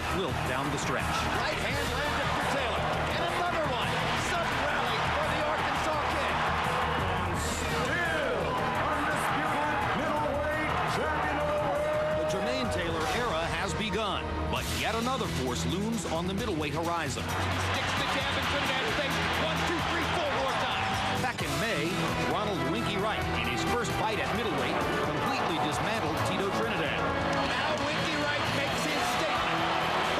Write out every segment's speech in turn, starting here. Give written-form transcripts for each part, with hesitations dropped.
not wilt down the stretch. Right hand landed for Taylor. And another one. Sudden rally for the Arkansas kid. Still undisputed middleweight champion of the world. The Jermaine Taylor era has begun, but yet another force looms on the middleweight horizon. Sticks the jab in Trinidad's face. 1, 2, 3, 4 more times. Back in May, Ronald Winky Wright, in his first fight at middleweight, completely dismantled Tito Trinidad. Now Winky Wright makes his statement.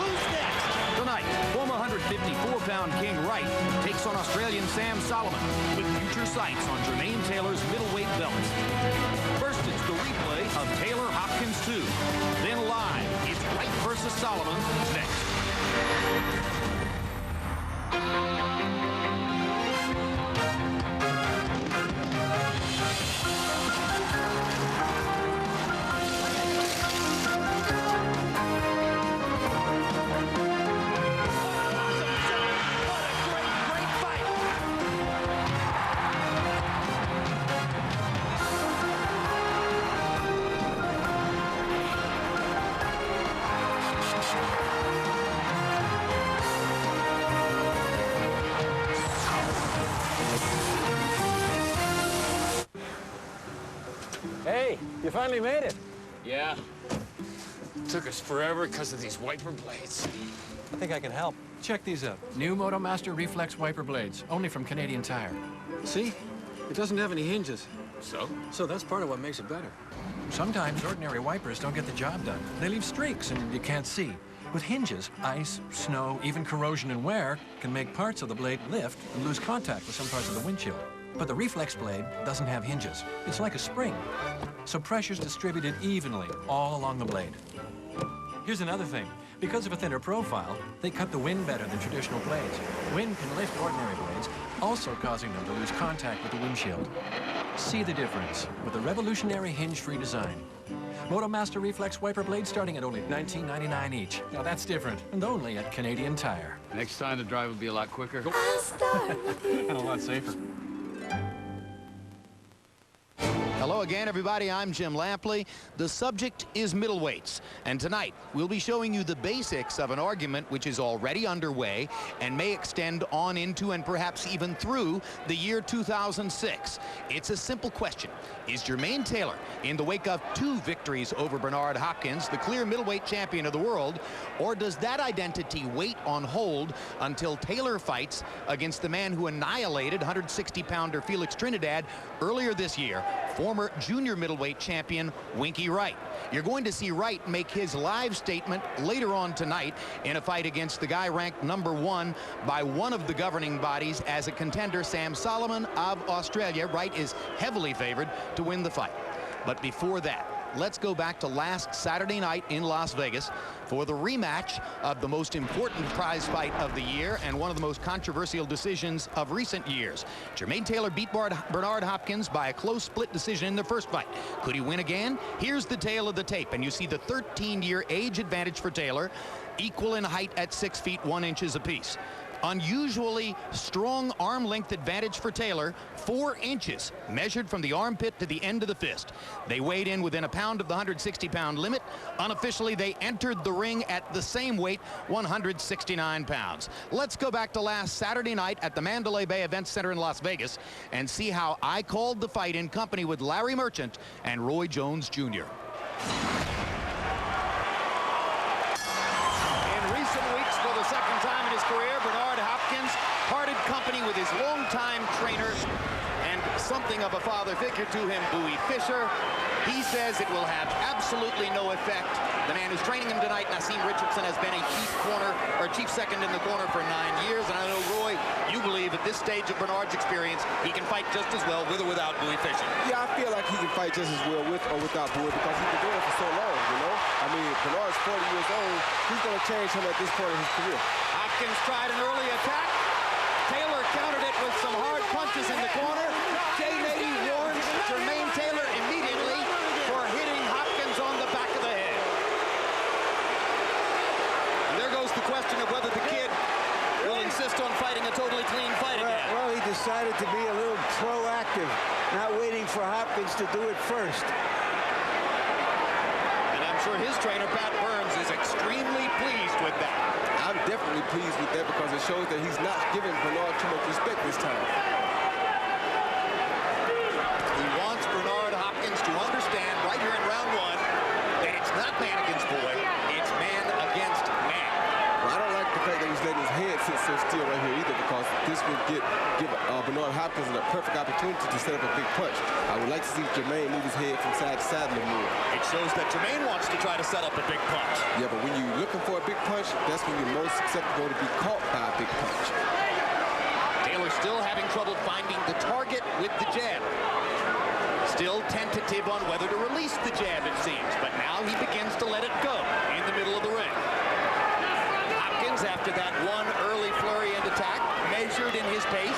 Who's next? Tonight, former 154-pound King Wright takes on Australian Sam Solomon, with future sights on Jermaine Taylor's middleweight belt. First, it's the replay of Taylor Hopkins 2. Then live, it's Wright versus Solomon next. What a great fight. Hey, you finally made it. Yeah. Took us forever because of these wiper blades. I think I can help. Check these out. New MotoMaster Reflex wiper blades, only from Canadian Tire. See? It doesn't have any hinges. So? So that's part of what makes it better. Sometimes ordinary wipers don't get the job done. They leave streaks and you can't see. With hinges, ice, snow, even corrosion and wear can make parts of the blade lift and lose contact with some parts of the windshield. But the Reflex blade doesn't have hinges. It's like a spring. So pressure's distributed evenly all along the blade. Here's another thing. Because of a thinner profile, they cut the wind better than traditional blades. Wind can lift ordinary blades, also causing them to lose contact with the windshield. See the difference with the revolutionary hinge-free design. MotoMaster Reflex wiper blades starting at only $19.99 each. Now that's different, and only at Canadian Tire. Next time the drive will be a lot quicker. And a lot safer. Hello again, everybody. I'm Jim Lampley. The subject is middleweights. And tonight, we'll be showing you the basics of an argument which is already underway and may extend on into and perhaps even through the year 2006. It's a simple question. Is Jermaine Taylor, in the wake of 2 victories over Bernard Hopkins, the clear middleweight champion of the world, or does that identity wait on hold until Taylor fights against the man who annihilated 160-pounder Felix Trinidad earlier this year, former junior middleweight champion Winky Wright? You're going to see Wright make his live statement later on tonight in a fight against the guy ranked #1 by one of the governing bodies as a contender, Sam Solomon of Australia. Wright is heavily favored to win the fight. But before that, let's go back to last Saturday night in Las Vegas for the rematch of the most important prize fight of the year and one of the most controversial decisions of recent years. Jermaine Taylor beat Bernard Hopkins by a close split decision in the first fight. Could he win again? Here's the tail of the tape, and you see the 13-year age advantage for Taylor, equal in height at 6 feet 1 inches apiece. Unusually strong arm length advantage for Taylor, 4 inches measured from the armpit to the end of the fist. They weighed in within a pound of the 160-pound limit. Unofficially, they entered the ring at the same weight, 169 pounds. Let's go back to last Saturday night at the Mandalay Bay Event Center in Las Vegas and see how I called the fight in company with Larry Merchant and Roy Jones Jr. Parted company with his longtime trainer and something of a father figure to him, Bowie Fischer. He says it will have absolutely no effect. The man who's training him tonight, Nassim Richardson, has been a chief second in the corner for 9 years. And I know, Roy, you believe at this stage of Bernard's experience, he can fight just as well with or without Bowie Fischer. Yeah, I feel like he can fight just as well with or without Bowie because he's been doing it for so long, you know? I mean, Bernard's 40 years old. He's going to change him at this point in his career. Hopkins tried an early attack. Taylor countered it with some hard punches in the corner. Jay Nady warns Jermaine Taylor immediately for hitting Hopkins on the back of the head. And there goes the question of whether the kid will insist on fighting a totally clean fight again. Well, he decided to be a little proactive, not waiting for Hopkins to do it first. And I'm sure his trainer, Pat Burns, is extremely pleased with pleased with that because it shows that he's not giving Bernard too much respect this time. He wants Bernard Hopkins to understand right here in round one that it's not man against boy, it's man against man. Well, I don't like the fact that he's letting his head sit so still right here either because this would give Bernard Hopkins a perfect opportunity to set up a big punch. I would like to see Jermaine move his head from side to side a little more. It shows that Jermaine wants to try to set up a big punch. Yeah, but when you're looking for a big punch, that's when you're most susceptible to be caught by a big punch. Taylor still having trouble finding the target with the jab. Still tentative on whether to release the jab, it seems, but now he begins to let it go in the middle of the ring. Hopkins, after that one early flurry and attack, measured in his pace,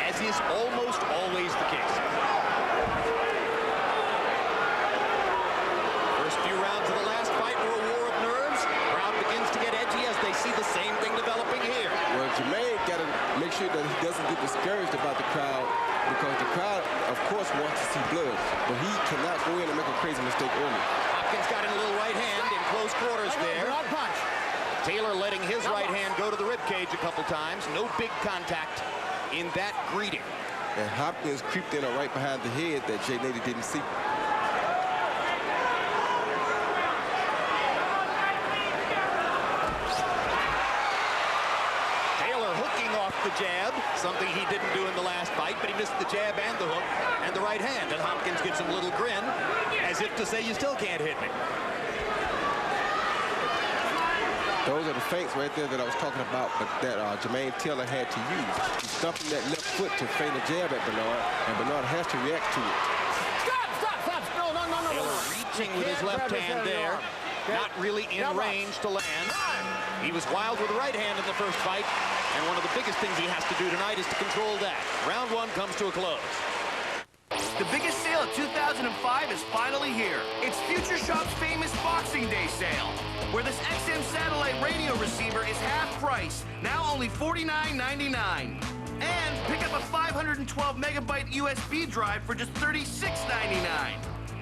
as is almost always the case. First few rounds of the last fight were a war of nerves. Crowd begins to get edgy as they see the same thing developing here. Well, Jermaine got to make sure that he doesn't get discouraged about the crowd because the crowd, of course, wants to see blood, but he cannot go in and make a crazy mistake early. Hopkins got in a little right hand in close quarters there. Taylor letting his right hand go to the ribcage a couple times. No big contact in that greeting. And Hopkins creeped in right behind the head that Jay Nady didn't see. Taylor hooking off the jab, something he didn't do in the last fight, but he missed the jab and the hook and the right hand. And Hopkins gives him a little grin, as if to say, you still can't hit me. Those are the feints right there that I was talking about, but that Jermaine Taylor had to use. He's stumping that left foot to feint a jab at Bernard, and Bernard has to react to it. Stop. No. Taylor reaching with his left hand there, not really in range to land. He was wild with the right hand in the first fight, and one of the biggest things he has to do tonight is to control that. Round one comes to a close. The biggest sale of 2005 is finally here. It's Future Shop's famous Boxing Day sale, where this XM satellite radio receiver is half price, now only $49.99. And pick up a 512 megabyte USB drive for just $36.99.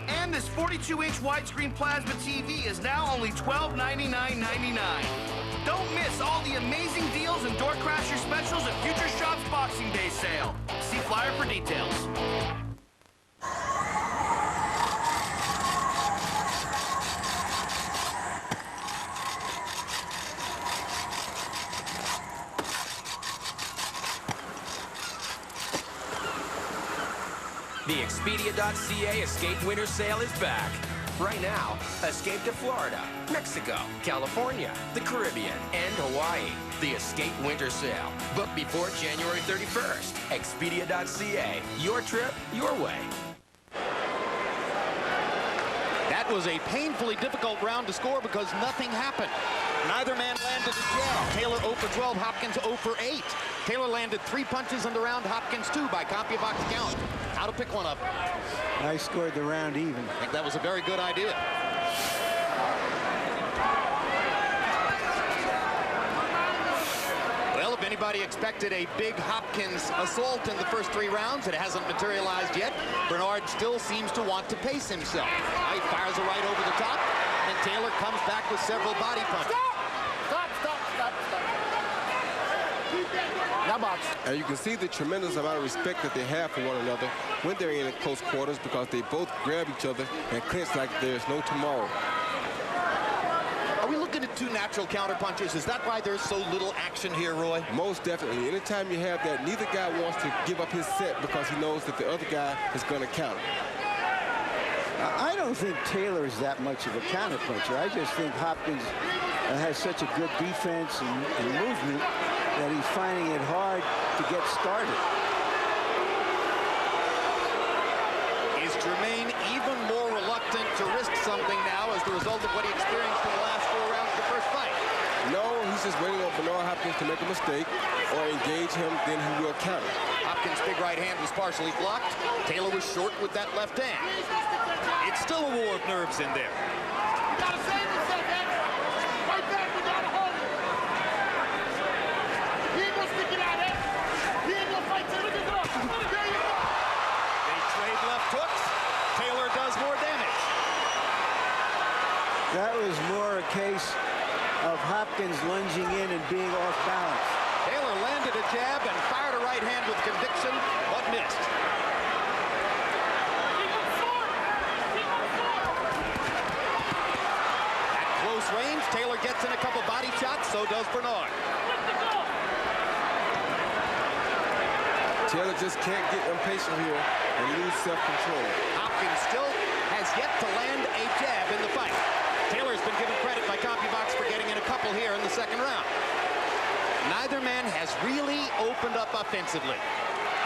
And this 42-inch widescreen plasma TV is now only $1299.99. Don't miss all the amazing deals and door crasher specials at Future Shop's Boxing Day sale. See flyer for details. The Expedia.ca Escape Winter Sale is back. Right now, escape to Florida, Mexico, California, the Caribbean, and Hawaii. The Escape Winter Sale. Book before January 31st. Expedia.ca. Your trip, your way. That was a painfully difficult round to score because nothing happened. Neither man landed a jab. Taylor 0 for 12, Hopkins 0 for 8. Taylor landed 3 punches in the round, Hopkins 2 by CompuBox count. How to pick one up? I scored the round even. I think that was a very good idea. Well, if anybody expected a big Hopkins assault in the first 3 rounds, it hasn't materialized yet. Bernard still seems to want to pace himself. Now he fires a right over the top, and Taylor comes back with several body punches. Stop. Now box. And you can see the tremendous amount of respect that they have for one another when they're in close quarters because they both grab each other and clinch like there's no tomorrow. Are we looking at 2 natural counter punches? Is that why there's so little action here, Roy? Most definitely. Anytime you have that, neither guy wants to give up his set because he knows that the other guy is going to counter. I don't think Taylor is that much of a counter puncher. I just think Hopkins has such a good defense and movement that he's finding it hard to get started. Is Jermaine even more reluctant to risk something now as the result of what he experienced in the last 4 rounds of the first fight? No, he's just waiting on Bernard Hopkins to make a mistake or engage him, then he will counter. Hopkins' big right hand was partially blocked. Taylor was short with that left hand. It's still a war of nerves in there. You gotta save yourself, man. Right back, we gotta hold it. He ain't gonna stick it out, eh? He ain't gonna fight till it up. There you go. They trade left hooks. Taylor does more damage. That was more a case of Hopkins lunging in and being off balance. Taylor landed a jab and fired a right hand with conviction, but missed. At close range, Taylor gets in a couple body shots, so does Bernard. Taylor just can't get impatient here and lose self-control. Hopkins still has yet to land a jab in the fight. Taylor's been given credit by CompuBox for getting in a couple here in the second round. Neither man has really opened up offensively,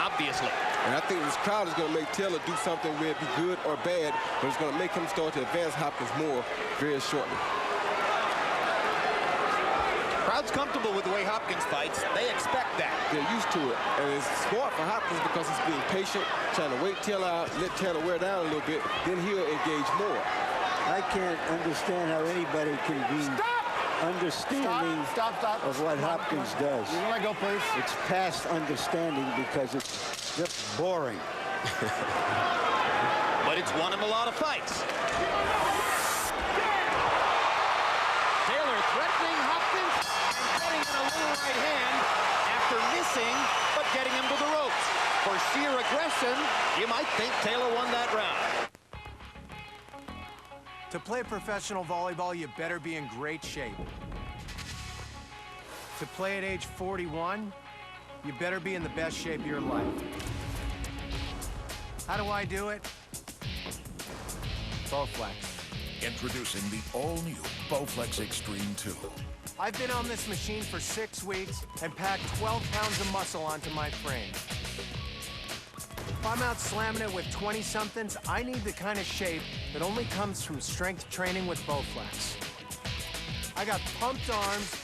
obviously. And I think this crowd is going to make Taylor do something, whether it be good or bad, but it's going to make him start to advance Hopkins more very shortly. Crowd's comfortable with the way Hopkins fights. They expect that. They're used to it. And it's smart for Hopkins because he's being patient, trying to wait Taylor out, let Taylor wear down a little bit, then he'll engage more. I can't understand how anybody can be understanding of what Hopkins does. You want to go, please? It's past understanding because it's just boring. But it's won him a lot of fights. Taylor threatening Hopkins and getting in a little right hand after missing, but getting him to the ropes. For sheer aggression, you might think Taylor won that round. To play professional volleyball, you better be in great shape. To play at age 41, you better be in the best shape of your life. How do I do it? Bowflex. Introducing the all-new Bowflex Extreme 2. I've been on this machine for 6 weeks and packed 12 pounds of muscle onto my frame. If I'm out slamming it with 20-somethings, I need the kind of shape that only comes from strength training with Bowflex. I got pumped arms,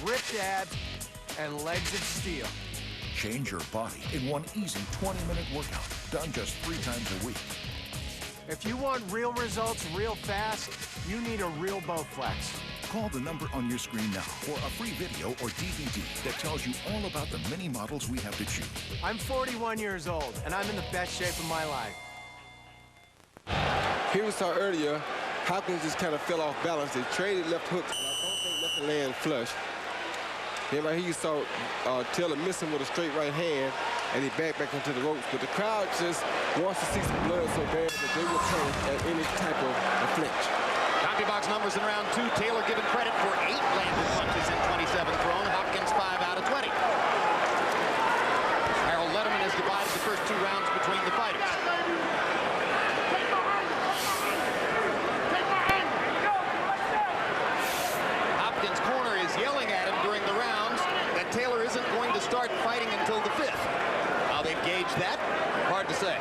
ripped abs, and legs of steel. Change your body in one easy 20-minute workout, done just 3 times a week. If you want real results real fast, you need a real Bowflex. Call the number on your screen now for a free video or DVD that tells you all about the many models we have to choose. I'm 41 years old, and I'm in the best shape of my life. Here we saw earlier, Hopkins just kind of fell off balance. They traded left hooks, but I don't think nothing landed flush. Then right here you saw Taylor missing with a straight right hand, and he backed back into the ropes. But the crowd just wants to see some blood so bad that they will turn at any type of a flinch. CompuBox numbers in round 2. Taylor given credit for 8 landed punches and 27 thrown. Hopkins 5 out of 20. Harold Letterman has divided the first 2 rounds between the fighters. Hopkins' corner is yelling at him during the rounds that Taylor isn't going to start fighting until the 5th. How they've gauged that, hard to say.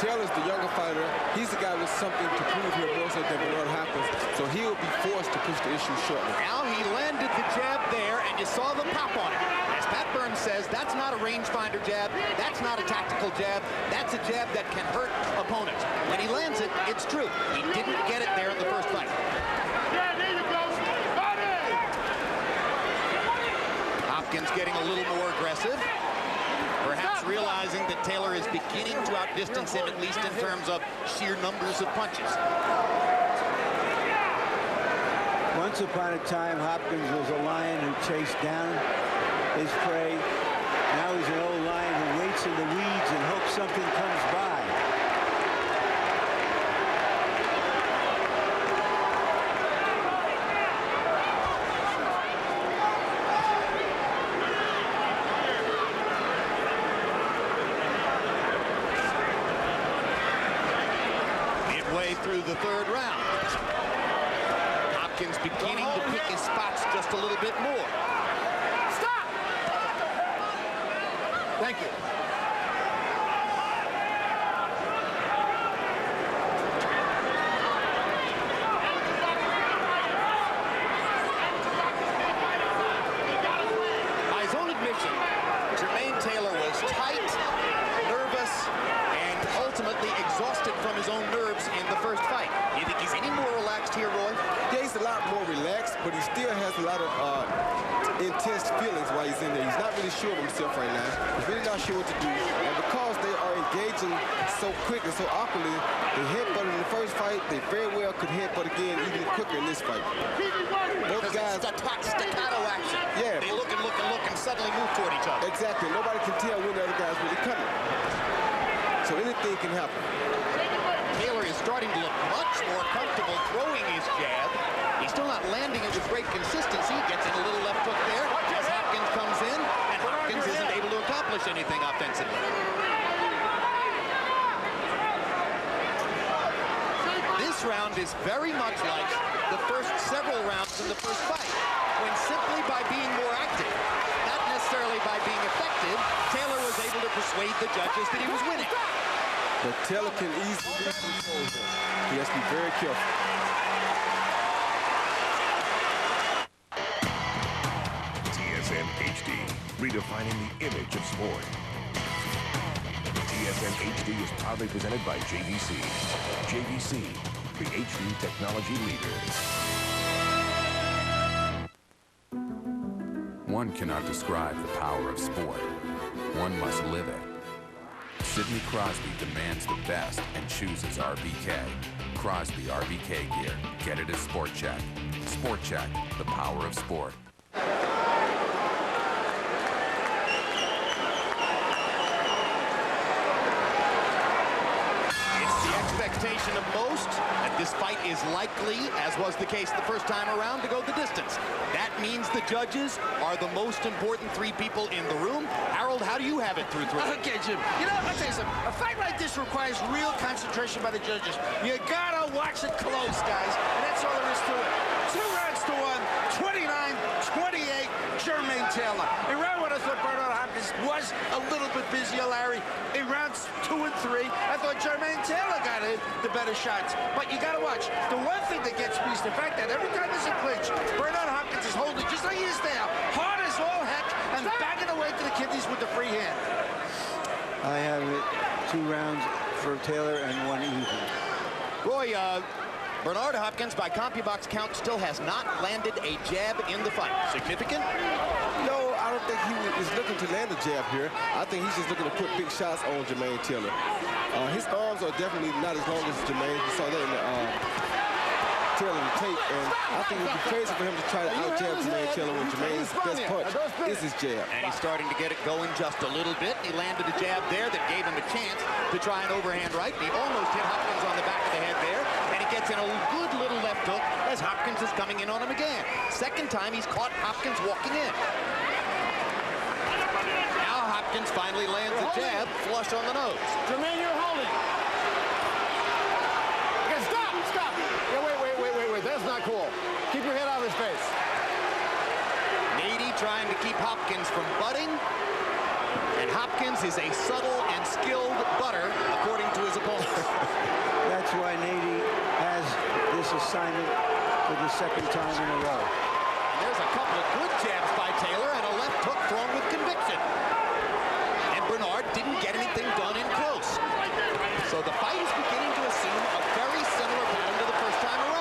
Taylor's the younger fighter. He's the guy with something to prove here more so than Bernard Hopkins. So he'll be forced to push the issue shortly. Now he landed the jab there, and you saw the pop on it. As Pat Burns says, that's not a rangefinder jab. That's not a tactical jab. That's a jab that can hurt opponents. When he lands it, it's true. He didn't get it there in the first fight. Yeah, there you go. Hopkins getting a little more aggressive. Perhaps realizing that Taylor is beginning to outdistance him, at least in terms of sheer numbers of punches. Once upon a time, Hopkins was a lion who chased down his prey. Now he's an old lion who waits in the weeds and hopes something comes by. Through the 3rd round. Hopkins beginning to pick his spots just a little bit more. Stop! Thank you. By his own admission, Jermaine Taylor was tight, nervous, and ultimately exhausted from his own nerves in the first fight. Do you think he's any more relaxed here, Roy? Yeah, he's a lot more relaxed, but he still has a lot of intense feelings while he's in there. He's not really sure of himself right now. He's really not sure what to do. And because they are engaging so quick and so awkwardly, they headbutted in the first fight. They very well could headbutt again even quicker in this fight. Both guys. Staccato action. Yeah. They look and suddenly move toward each other. Exactly. Nobody can tell when the other guy's really coming. So anything can happen. Taylor is starting to look much more comfortable throwing his jab. He's still not landing it with great consistency. Gets in a little left hook there as Hopkins comes in, and Hopkins isn't able to accomplish anything offensively. This round is very much like the first several rounds in the first fight, when simply by being more active, not necessarily by being effective, Taylor was able to persuade the judges that he was winning. But Taylor can easily control him. He has to be very careful. TSN HD, redefining the image of sport. TSN HD is proudly presented by JVC. JVC, the HD technology leader. One cannot describe the power of sport. One must live it. Sidney Crosby demands the best and chooses RVK. Crosby RVK gear. Get it at Sport Check. Sport Check, the power of sport. Expectation of most that this fight is likely, as was the case the first time around, to go the distance. That means the judges are the most important three people in the room. Harold, how do you have it through three? Okay, Jim. You know, I'll tell you something. A fight like this requires real concentration by the judges. You gotta watch it close, guys. And that's all there is to it. 2 rounds to 1, 29-28, Jermaine Taylor. In round 1, I thought Bernard Hopkins was a little bit busier, Larry. In rounds 2 and 3, I thought Jermaine Taylor got the better shots. But you gotta watch. The one thing that gets me is the fact that every time there's a clinch, Bernard Hopkins is holding just like he is now, hard as all heck, and banging away to the kidneys with the free hand. I have it 2 rounds for Taylor and 1 even. Roy, Bernard Hopkins, by CompuBox count, still has not landed a jab in the fight. Significant? No, I don't think he is looking to land a jab here. I think he's just looking to put big shots on Jermaine Taylor. His arms are definitely not as long as Jermaine. We saw that in the Taylor tape, and I think it would be crazy for him to try to out-jab Jermaine Taylor when Jermaine's best punch is his jab. And he's starting to get it going just a little bit. He landed a jab there that gave him a chance to try an overhand right. He almost hit Hopkins on the back of the head there, and he gets in a good little left hook as Hopkins is coming in on him again. Second time he's caught Hopkins walking in. Now Hopkins finally lands a jab flush on the nose. Jermaine, you're holding. Okay, stop. Yeah, wait. That's not cool. Keep your head out of his face. Nady trying to keep Hopkins from butting. And Hopkins is a subtle and skilled butter, according to his opponents. That's why Nady has this assignment for the 2nd time in a row. And there's a couple of good jabs by Taylor and a left hook thrown with conviction. And Bernard didn't get anything done in close. So the fight is beginning to assume a very similar pattern to the first time around.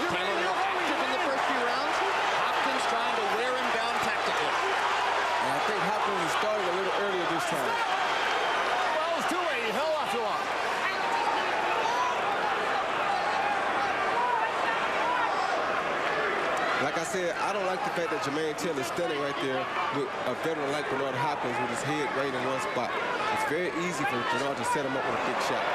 Taylor more active in the first few rounds. Hopkins trying to wear him down tactically. And I think Hopkins is starting a little earlier this time. Well, it's too late. He held off too long. Like I said, I don't like the fact that Jermaine Taylor is standing right there with a veteran like Bernard Hopkins with his head right in one spot. It's very easy for Bernard to set him up with a big shot.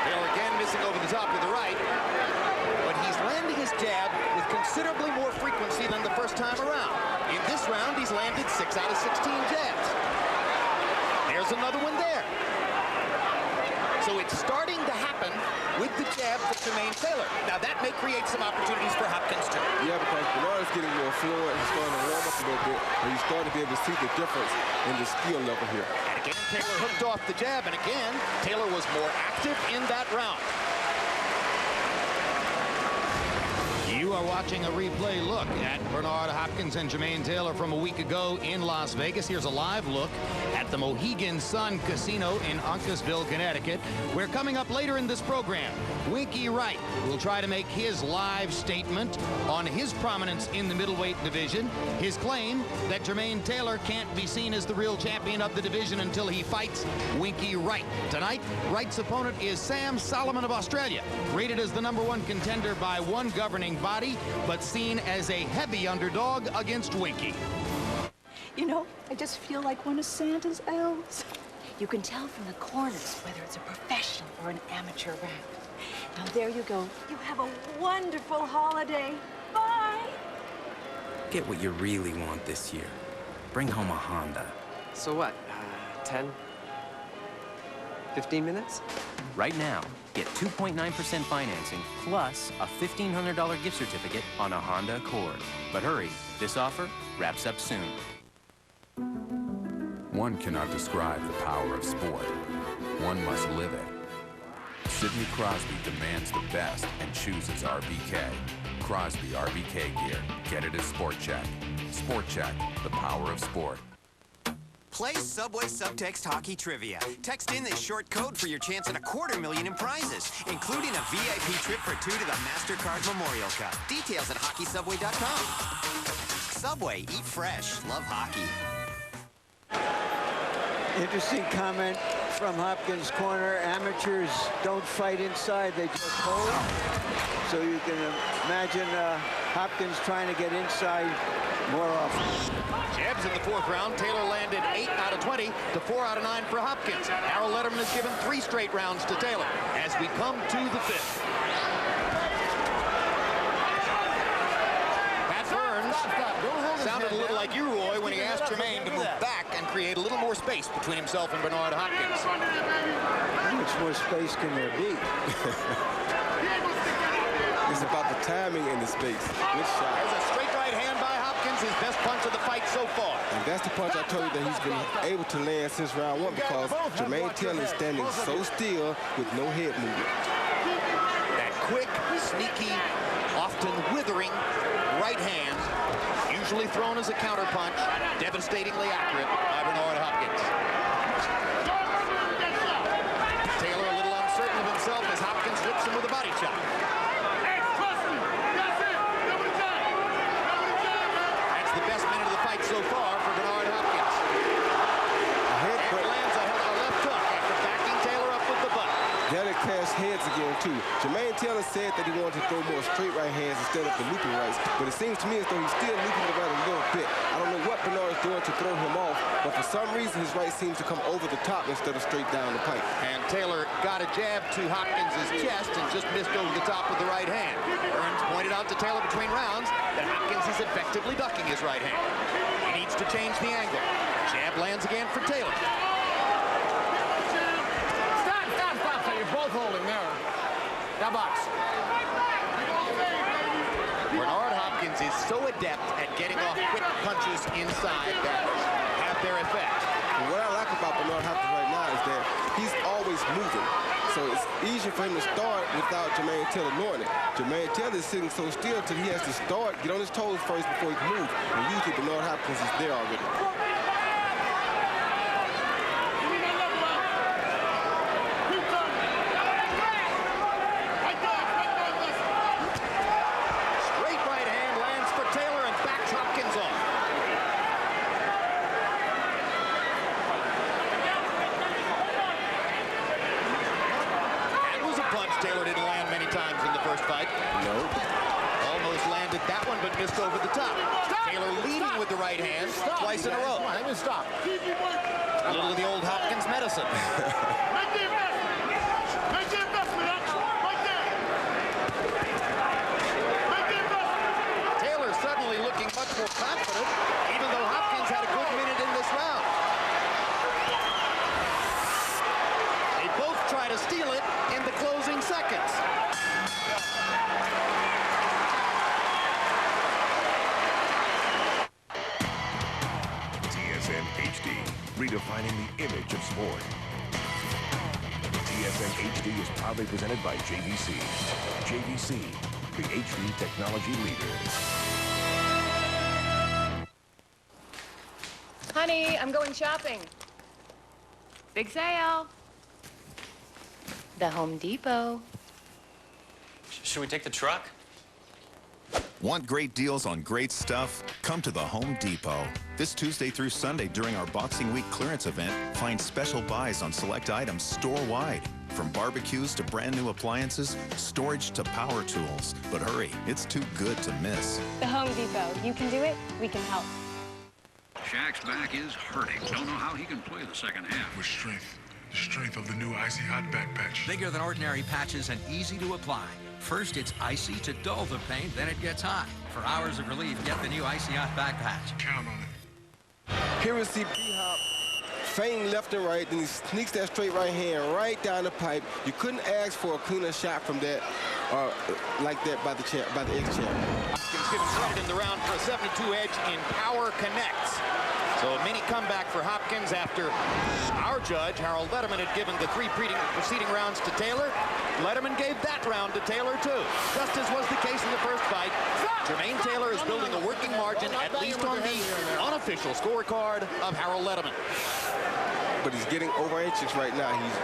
Taylor again missing over the top with the right. But he's landing his jab with considerably more frequency than the first time around. In this round, he's landed 6 out of 16 jabs. There's another one there. So it's starting to happen with the jabs of Jermaine Taylor. Now that may create some opportunities for Hopkins too. Yeah, because Bernard is getting more fluent. He's starting to warm up a little bit, and he's starting to be able to see the difference in the skill level here. And again, Taylor hooked off the jab, and again, Taylor was more active in that round. You are watching a replay look at Bernard Hopkins and Jermaine Taylor from a week ago in Las Vegas. Here's a live look at the Mohegan Sun Casino in Uncasville, Connecticut. We're coming up later in this program. Winky Wright will try to make his live statement on his prominence in the middleweight division. His claim that Jermaine Taylor can't be seen as the real champion of the division until he fights Winky Wright. Tonight, Wright's opponent is Sam Solomon of Australia, rated as the #1 contender by one governing body, but seen as a heavy underdog against Winky. You know, I just feel like one of Santa's elves. You can tell from the corners whether it's a professional or an amateur round. Now, there you go. You have a wonderful holiday. Bye. Get what you really want this year. Bring home a Honda. So what, 10, 15 minutes? Right now, get 2.9% financing plus a $1,500 gift certificate on a Honda Accord. But hurry, this offer wraps up soon. One cannot describe the power of sport. One must live it. Sidney Crosby demands the best and chooses RBK. Crosby RBK gear. Get it at Sport Check. Sport Check, the power of sport. Play Subway Subtext Hockey Trivia. Text in this short code for your chance at $250,000 in prizes, including a VIP trip for 2 to the MasterCard Memorial Cup. Details at HockeySubway.com. Subway, eat fresh, love hockey. Interesting comment from Hopkins' corner. Amateurs don't fight inside, they just hold. So you can imagine Hopkins trying to get inside more often. Jabs in the 4th round. Taylor landed 8 out of 20 to 4 out of 9 for Hopkins. Harold Letterman has given 3 straight rounds to Taylor as we come to the 5th. Pat Burns sounded a little like you, Roy, when he asked Jermaine to move back and create a little more space between himself and Bernard Hopkins. How much more space can there be? It's about the timing and the space. Good shot. There's a straight right hand by Hopkins, his best punch of the fight so far. And that's the punch I told you that he's been able to land since round 1 because Jermaine Taylor is standing so still with no head movement. That quick, sneaky, often withering right hand, usually thrown as a counterpunch, devastatingly accurate by Bernard Hopkins. Taylor a little uncertain of himself as Hopkins hits him with a body shot. That's the best minute of the fight so far for Bernard Hopkins. And lands a left hook after backing Taylor up with the butt. There it cast heads again, too. Jermaine Taylor said that he wanted to throw more straight right hands instead of the looping rights, but it seems to me as though he's still looping the right a little bit. I don't know what Bernard is doing to throw him off, but for some reason his right seems to come over the top instead of straight down the pipe. And Taylor got a jab to Hopkins' chest and just missed over the top with the right hand. Burns pointed out to Taylor between rounds that Hopkins is effectively ducking his right hand. He needs to change the angle. Jab lands again for Taylor. Stop, so you're both holding there. Now box. Bernard Hopkins is so adept at getting off quick punches inside that have their effect. And what I like about Bernard Hopkins right now is that he's always moving. So it's easier for him to start without Jermaine Taylor knowing it. Jermaine Taylor is sitting so still till he has to start, get on his toes first before he can move. And usually Bernard Hopkins is there already. Missed over the top. Taylor leading with the right hand twice in a row. Come on, let me stop. A little of the old Hopkins medicine. Make the investment, Make the investment, Right there. Make the investment. Taylor suddenly looking much more confident, even though Hopkins had a good minute in this round. They both try to steal it in the closing seconds. TSN HD, redefining the image of sport. TSN HD is proudly presented by JVC. JVC, the HD technology leader. Honey, I'm going shopping. Big sale. The Home Depot. Should we take the truck? Want great deals on great stuff? Come to the Home Depot. This Tuesday through Sunday during our Boxing Week clearance event, find special buys on select items store-wide. From barbecues to brand new appliances, storage to power tools. But hurry, it's too good to miss. The Home Depot. You can do it, we can help. Shaq's back is hurting. Don't know how he can play the second half. With strength. The strength of the new Icy Hot Back Patch. Bigger than ordinary patches and easy to apply. First, it's icy to dull the pain, then it gets hot. For hours of relief, get the new Icy Hot Back Patch. Count on it. Here we see B-Hop feigning left and right, then he sneaks that straight right hand right down the pipe. You couldn't ask for a cleaner shot from that, like that by the ex-champ. Hopkins getting credit in the round for a 72 edge in power connects. So a mini comeback for Hopkins after our judge, Harold Lederman, had given the three preceding rounds to Taylor. Lederman gave that round to Taylor, too. Just as was the case in the first fight, Jermaine Taylor is building a working margin, at least on the unofficial scorecard of Harold Lederman. But he's getting over anxious right now. He's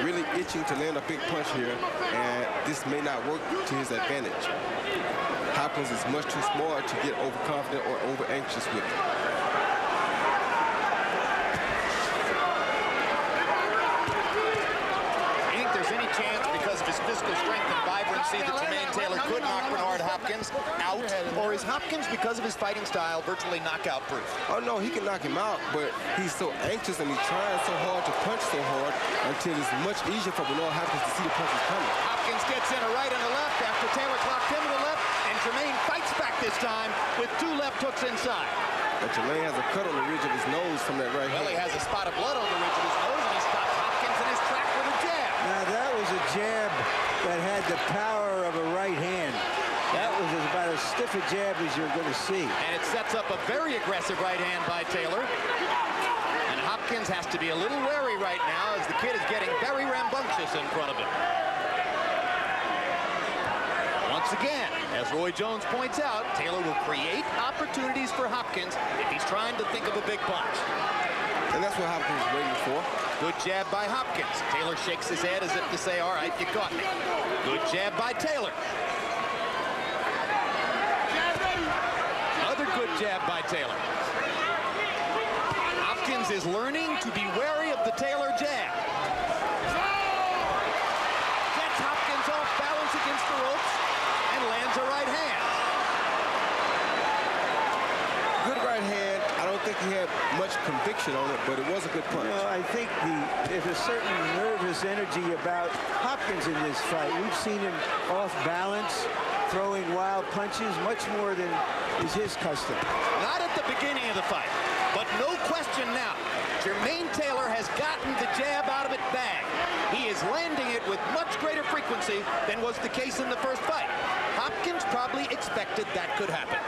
really itching to land a big punch here, and this may not work to his advantage. Hopkins is much too smart to get overconfident or over anxious with it. Chance because of his physical strength and vibrancy that Jermaine Taylor could knock Bernard Hopkins out, or is Hopkins, because of his fighting style, virtually knockout proof? Oh no, he can knock him out, but he's so anxious and he's trying so hard to punch so hard until it's much easier for Bernard Hopkins to see the punches coming. Hopkins gets in a right and a left after Taylor clocked him to the left, and Jermaine fights back this time with two left hooks inside. But Jermaine has a cut on the ridge of his nose from that right hand. Well, he has a spot of blood on the ridge of his nose, and he stops Hopkins in his track with a jab. Now that was a jab that had the power of a right hand. That was about as stiff a jab as you're going to see. And it sets up a very aggressive right hand by Taylor. And Hopkins has to be a little wary right now as the kid is getting very rambunctious in front of him. Once again, as Roy Jones points out, Taylor will create opportunities for Hopkins if he's trying to think of a big punch. And that's what Hopkins is waiting for. Good jab by Hopkins. Taylor shakes his head as if to say, all right, you caught me. Good jab by Taylor. Another good jab by Taylor. Hopkins is learning to be wary of the Taylor jab. Gets Hopkins off balance against the ropes and lands a right hand. Good right hand. I don't think he had much conviction on it, but it was a good punch. You know, I think there's a certain nervous energy about Hopkins in this fight. We've seen him off balance, throwing wild punches, much more than is his custom. Not at the beginning of the fight, but no question now. Jermaine Taylor has gotten the jab out of it bang. He is landing it with much greater frequency than was the case in the first fight. Hopkins probably expected that could happen.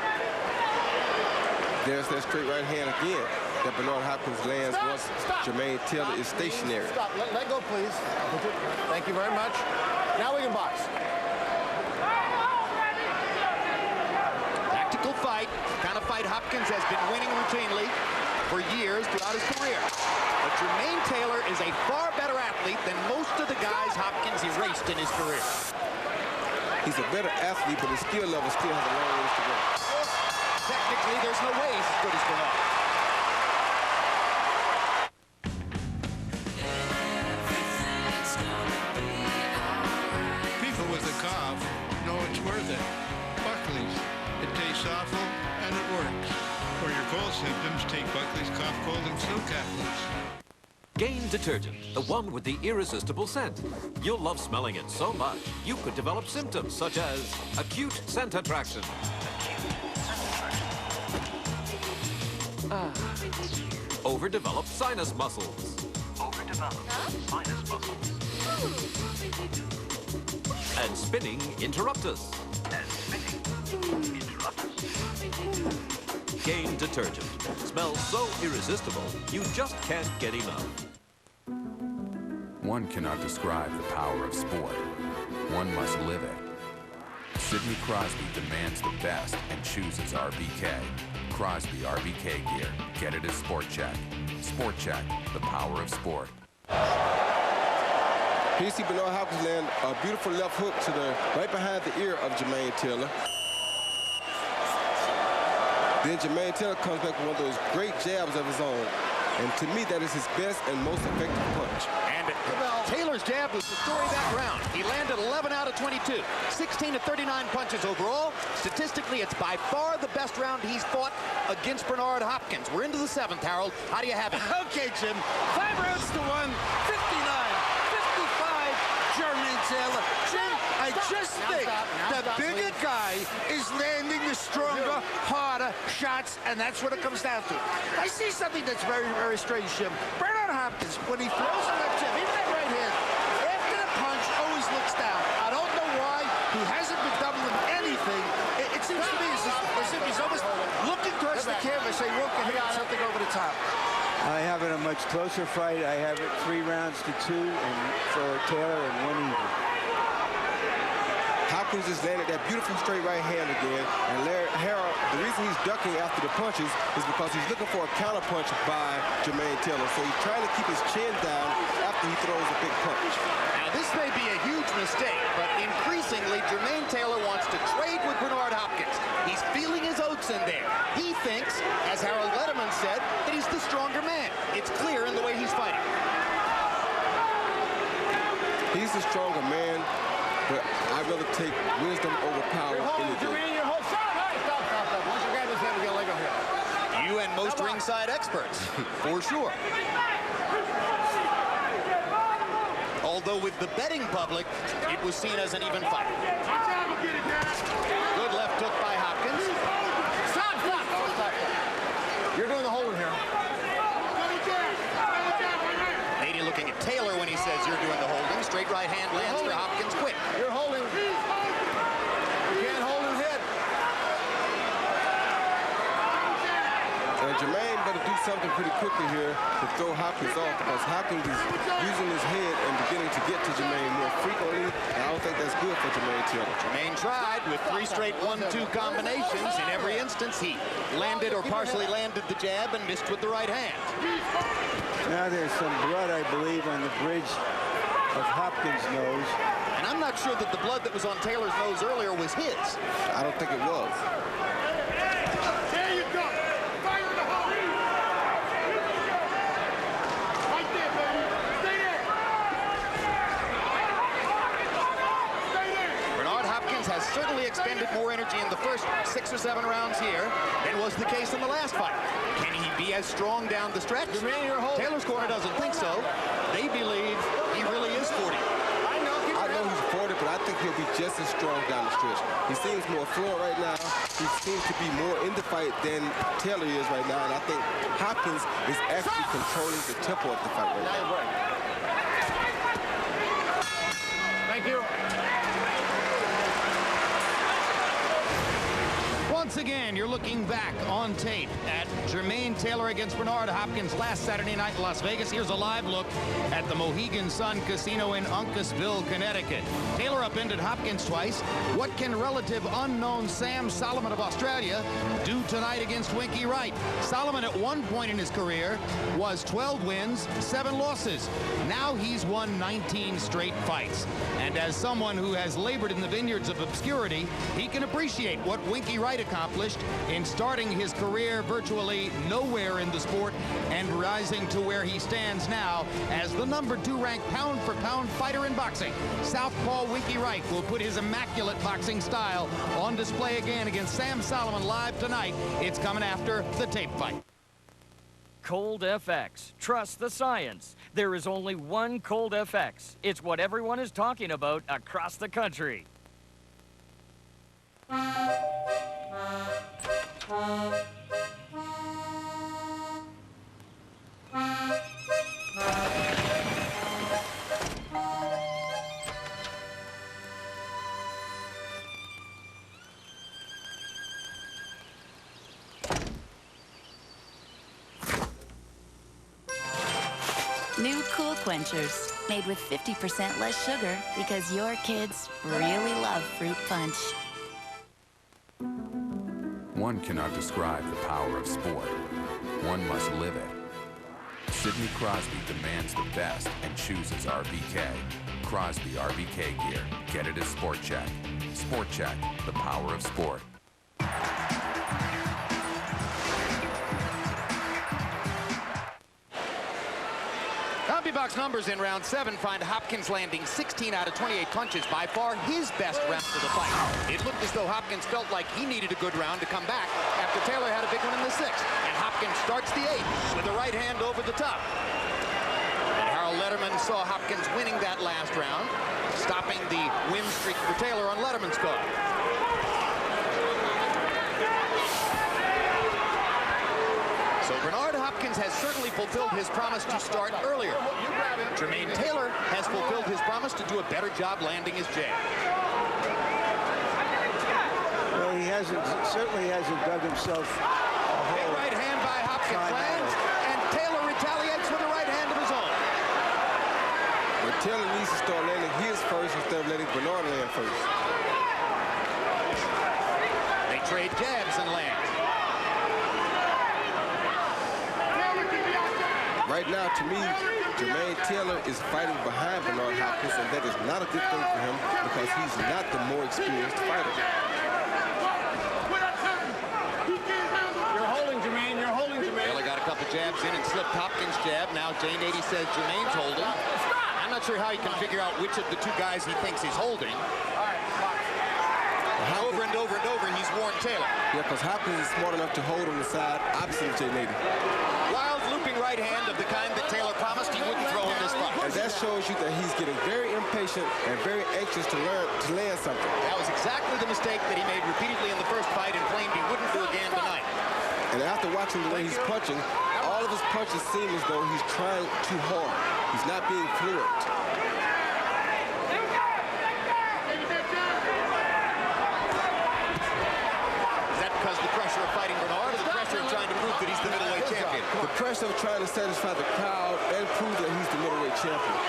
There's that straight right hand again that Bernard Hopkins lands once Jermaine Taylor is stationary. Stop. Let go, please. Thank you very much. Now we can box. Tactical fight, kind of fight Hopkins has been winning routinely for years throughout his career. But Jermaine Taylor is a far better athlete than most of the guys Hopkins erased in his career. He's a better athlete, but his skill level still has a long ways to go. Technically, there's no way he's as good as Bernard. People with a cough know it's worth it. Buckley's. It tastes awful, and it works. For your cold symptoms, take Buckley's Cough, Cold, and Flu Capsules. Gain detergent, the one with the irresistible scent. You'll love smelling it so much, you could develop symptoms such as acute scent attraction. Overdeveloped sinus muscles. Overdeveloped sinus muscles. And spinning interruptus. Gain detergent. Smells so irresistible, you just can't get enough. One cannot describe the power of sport. One must live it. Sidney Crosby demands the best and chooses RBK. Crosby RBK gear. Get it at Sport Check. Sport Check, the power of sport. Here you see Bernard Hopkins land a beautiful left hook to the right behind the ear of Jermaine Taylor. Then Jermaine Taylor comes back with one of those great jabs of his own. And to me, that is his best and most effective punch. And Taylor's jab was the story of that round. He landed 11 out of 22, 16 to 39 punches overall. Statistically, it's by far the best round he's fought against Bernard Hopkins. We're into the 7th, Harold. How do you have it? Okay, Jim. 5 rounds to 1, 59, 55, Jermaine Taylor. Jim, I just think the bigger guy is landing the stronger, harder shots, and that's what it comes down to. I see something that's very, very strange, Jim. Bernard Hopkins, when he throws a left jab, even that right hand, after the punch, always looks down. I don't know why. He hasn't been doubling anything. It seems to me as if he's almost looking towards the camera, saying, look, and hit something over the top. I have it a much closer fight. I have it 3 rounds to 2 and for Taylor and 1 even. Hopkins just landed that beautiful straight right hand again. And Harold, the reason he's ducking after the punches is because he's looking for a counter punch by Jermaine Taylor. So he's trying to keep his chin down after he throws a big punch. Now, this may be a huge mistake, but increasingly, Jermaine Taylor wants to trade with Bernard Hopkins. He's feeling his oats in there. He thinks, as Harold Letterman said, that he's the stronger man. It's clear in the way he's fighting. He's the stronger man, but I'd rather take wisdom over power any day. You and most ringside experts, for sure. Although with the betting public, it was seen as an even fight. Good left hook by Hopkins. Stop! You're doing the holding here. Nady looking at Taylor when he says you're doing the holding. Straight right hand lands for Hopkins quick. You're holding. You can't hold his head. And Jermaine better do something pretty quickly here to throw Hopkins off, because Hopkins is using his head and beginning to get to Jermaine more frequently, and I don't think that's good for Jermaine Taylor. Jermaine tried with 3 straight 1-2 combinations. In every instance, he landed or partially landed the jab and missed with the right hand. Now there's some blood, I believe, on the bridge of Hopkins' nose. And I'm not sure that the blood that was on Taylor's nose earlier was his. I don't think it was. There you go. Fire in the hole. Right there, baby. Stay there. Stay there. Bernard Hopkins has certainly expended more energy in the first 6 or 7 rounds here than was the case in the last fight. Can he be as strong down the stretch? Taylor's corner doesn't think so. They believe he really is 40. I know he's 40, but I think he'll be just as strong down the stretch. He seems more fluent right now. He seems to be more in the fight than Taylor is right now, and I think Hopkins is actually controlling the tempo of the fight right now. Thank you. Once again, you're looking back on tape at Jermaine Taylor against Bernard Hopkins last Saturday night in Las Vegas. Here's a live look at the Mohegan Sun Casino in Uncasville, Connecticut. Taylor upended Hopkins twice. What can relative unknown Sam Solomon of Australia do tonight against Winky Wright? Solomon at one point in his career was 12 wins, 7 losses. Now he's won 19 straight fights. And as someone who has labored in the vineyards of obscurity, he can appreciate what Winky Wright accomplished in starting his career virtually nowhere in the sport and rising to where he stands now as the #2 ranked pound-for-pound fighter in boxing. Southpaw Winky Wright will put his immaculate boxing style on display again against Sam Solomon live tonight. It's coming after the tape fight. Cold FX. Trust the science. There is only one Cold FX. It's what everyone is talking about across the country. New Cool Quenchers, made with 50% less sugar because your kids really love fruit punch. One cannot describe the power of sport. One must live it. Sidney Crosby demands the best and chooses RBK. Crosby RBK gear. Get it at Sport Check. Sport Check, the power of sport. CompuBox numbers in round 7 find Hopkins landing 16 out of 28 punches, by far his best round of the fight. It looked as though Hopkins felt like he needed a good round to come back after Taylor had a big one in the 6th. And Hopkins starts the 8th with the right hand over the top. And Harold Letterman saw Hopkins winning that last round, stopping the win streak for Taylor on Letterman's card. So Bernard Hopkins has certainly fulfilled his promise to start earlier. Jermaine Taylor has fulfilled his promise to do a better job landing his jab. Well, he certainly hasn't dug himself a hole. Big right hand by Hopkins lands, and Taylor retaliates with a right hand of his own. But Taylor needs to start landing his first instead of letting Bernard land first. They trade jabs and land. Right now, to me, Jermaine Taylor is fighting behind Bernard Hopkins, and that is not a good thing for him because he's not the more experienced fighter. You're holding, Jermaine. You're holding, Jermaine. Taylor got a couple jabs in and slipped Hopkins' jab. Now Jane 80 says Jermaine's holding. I'm not sure how he can figure out which of the two guys he thinks he's holding. Over and over and over, he's warned Taylor. Yeah, because Hopkins is smart enough to hold on the side opposite of Jane 80. Wild looping right hand of the kind that Taylor promised he wouldn't throw in this fight. And that shows you that he's getting very impatient and very anxious to land something. That was exactly the mistake that he made repeatedly in the first fight and claimed he wouldn't do again tonight. And after watching the way he's punching, all of his punches seem as though he's trying too hard. He's not being fluent. The pressure of trying to satisfy the crowd and prove that he's the middleweight champion.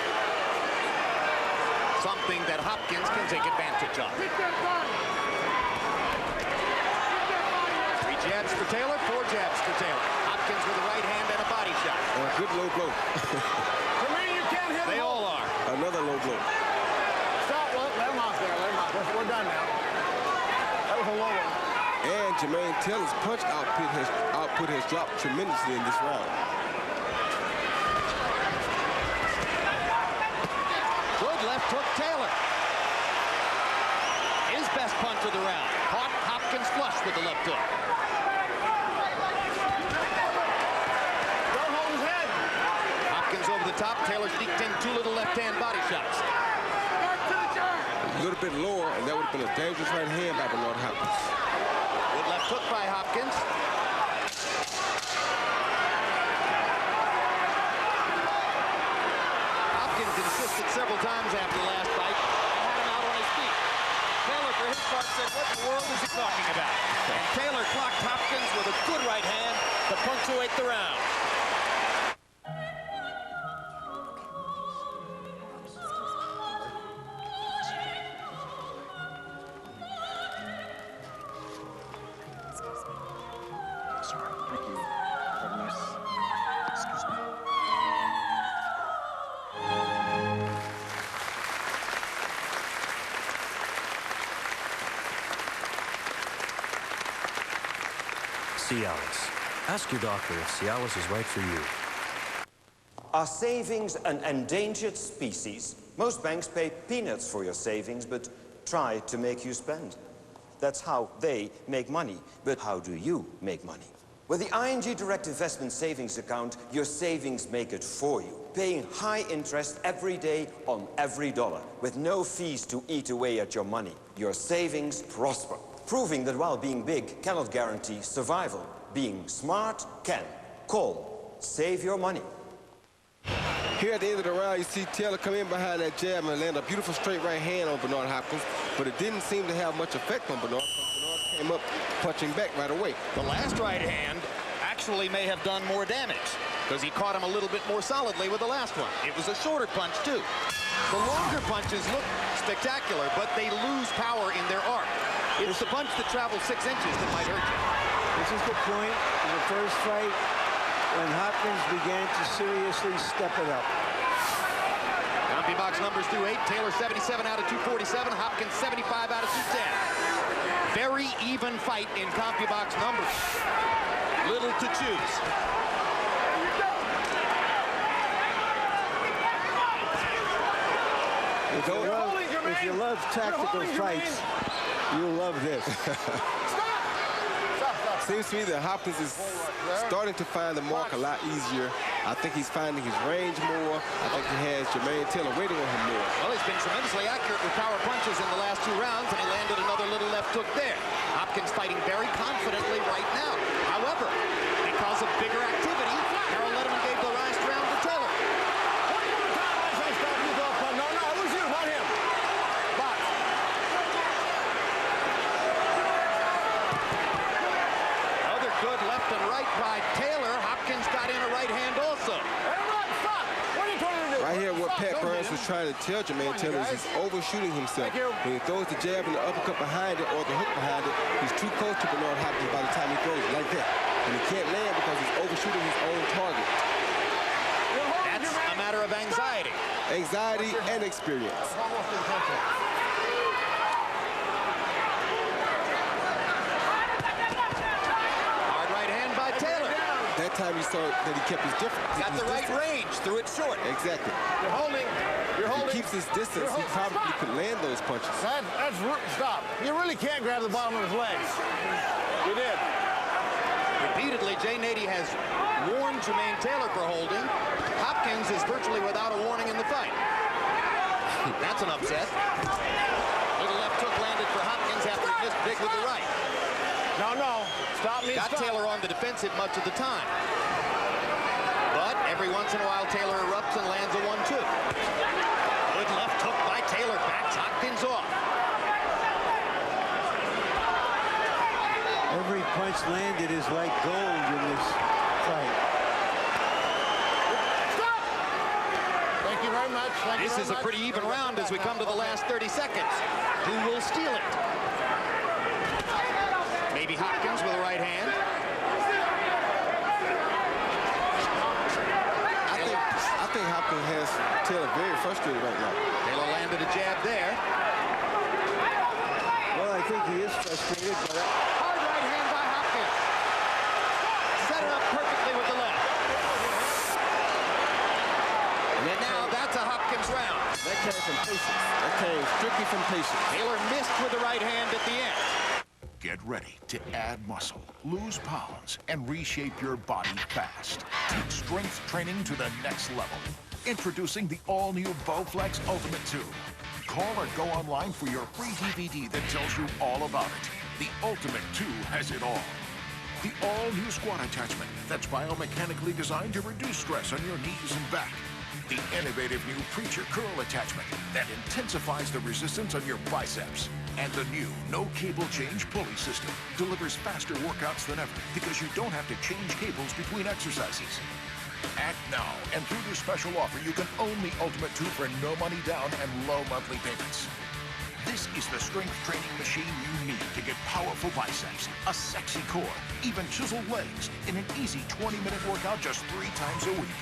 Something that Hopkins can take advantage of. 3 jabs for Taylor, 4 jabs for Taylor. Hopkins with a right hand and a body shot. And a good low blow. Jermaine, you can't hit him. They all are. Another low blow. Stop, let him off there, let him off. We're done now. That was a low one. And Jermaine Taylor's punch output has dropped tremendously in this round. Good left hook, Taylor. His best punch of the round. Caught Hopkins flush with the left hook. Don't hold his head. Hopkins over the top. Taylor sneaked in 2 little left-hand body shots. A little bit lower, and that would have been a dangerous right hand by Bernard Hopkins. Good left hook by Hopkins. Hopkins insisted several times after the last fight and had him out on his feet. Taylor, for his part, said, what in the world is he talking about? And Taylor clocked Hopkins with a good right hand to punctuate the round. Cialis. Ask your doctor if Cialis is right for you. Are savings an endangered species? Most banks pay peanuts for your savings, but try to make you spend. That's how they make money. But how do you make money? With the ING Direct Investment Savings Account, your savings make it for you, paying high interest every day on every dollar, with no fees to eat away at your money. Your savings prosper, proving that while being big cannot guarantee survival, being smart can. Call. Save your money. Here at the end of the round, you see Taylor come in behind that jab and land a beautiful straight right hand on Bernard Hopkins, but it didn't seem to have much effect on Bernard. Bernard came up punching back right away. The last right hand actually may have done more damage because he caught him a little bit more solidly with the last one. It was a shorter punch, too. The longer punches look spectacular, but they lose power in their arc. It's the punch that travels 6 inches that might hurt you. This is the point in the first fight when Hopkins began to seriously step it up. CompuBox numbers through 8. Taylor 77 out of 247. Hopkins 75 out of 210. Very even fight in CompuBox numbers. Little to choose. If you love tactical fights, you'll love this. Seems to me that Hopkins is starting to find the mark a lot easier. I think he's finding his range more. I think he has Jermaine Taylor waiting on him more. Well, he's been tremendously accurate with power punches in the last 2 rounds, and he landed another little left hook there. Hopkins fighting very confidently right now. However, because of bigger activity, Harold Lederman gave the last round to Taylor. No, it was you, not him. Box. Other good left and right by Taylor. Hopkins got in a right hand also. Right here, what Pat Burns was trying to tell Jermaine Taylor is he's overshooting himself. When he throws the jab and the uppercut behind it or the hook behind it, he's too close to Bernard Hopkins by the time he throws it like that. And he can't land because he's overshooting his own target. That's a matter of anxiety. Anxiety and experience. Hard right hand by Taylor. That time he saw that he kept his difference. Got the right range, threw it short. Exactly. You're holding. If he keeps his distance, he probably could land those punches. Stop. You really can't grab the bottom of his legs. You did. Repeatedly, Jay Nady has warned Jermaine Taylor for holding. Hopkins is virtually without a warning in the fight. That's an upset. Little left hook landed for Hopkins after he missed big with the right. No. Stop me. Got Taylor on the defensive much of the time. But every once in a while, Taylor erupts and lands a 1-2. Good left hook by Taylor. Backs Hopkins off. Every punch landed is like gold in this fight. Stop! Thank you very much. This is a pretty even round as we come to the last 30 seconds. Who will steal it? Maybe Hopkins with a right hand. I think Hopkins has Taylor very frustrated right now. Taylor landed a jab there. Well, I think he is frustrated, but... Hard right hand by Hopkins. Set it up perfectly with the left. And now that's a Hopkins round. That came from patience. That came strictly from patience. Taylor missed with the right hand at the end. Get ready to add muscle, lose pounds, and reshape your body fast. Take strength training to the next level. Introducing the all-new Bowflex Ultimate 2. Call or go online for your free DVD that tells you all about it. The Ultimate 2 has it all. The all-new squat attachment that's biomechanically designed to reduce stress on your knees and back. The innovative new Preacher Curl attachment that intensifies the resistance on your biceps. And the new no-cable change pulley system delivers faster workouts than ever because you don't have to change cables between exercises. Act now, and through this special offer, you can own the Ultimate 2 for no money down and low monthly payments. This is the strength training machine you need to get powerful biceps, a sexy core, even chiseled legs in an easy 20-minute workout just 3 times a week.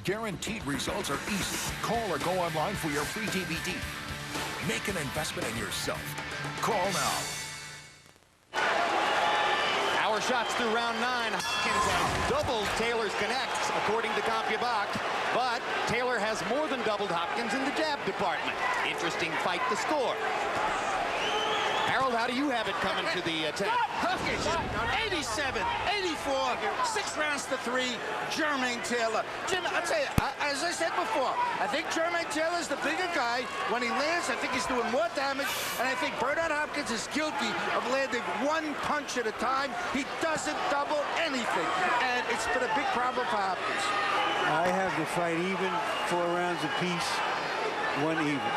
Guaranteed results are easy. Call or go online for your free DVD. Make an investment in yourself. Call now. Power shots through round 9. Hopkins has doubled Taylor's connects, according to CompuBox. But Taylor has more than doubled Hopkins in the jab department. Interesting fight to score. Harold, how do you have it coming to the 10th? Hopkins, 87, 84, 6 rounds to 3, Jermaine Taylor. Jim, I'll tell you, as I said before, I think Jermaine Taylor's the bigger guy. When he lands, I think he's doing more damage, and I think Bernard Hopkins is guilty of landing 1 punch at a time. He doesn't double anything, and it's been a big problem for Hopkins. I have the fight even, 4 rounds apiece, 1 even.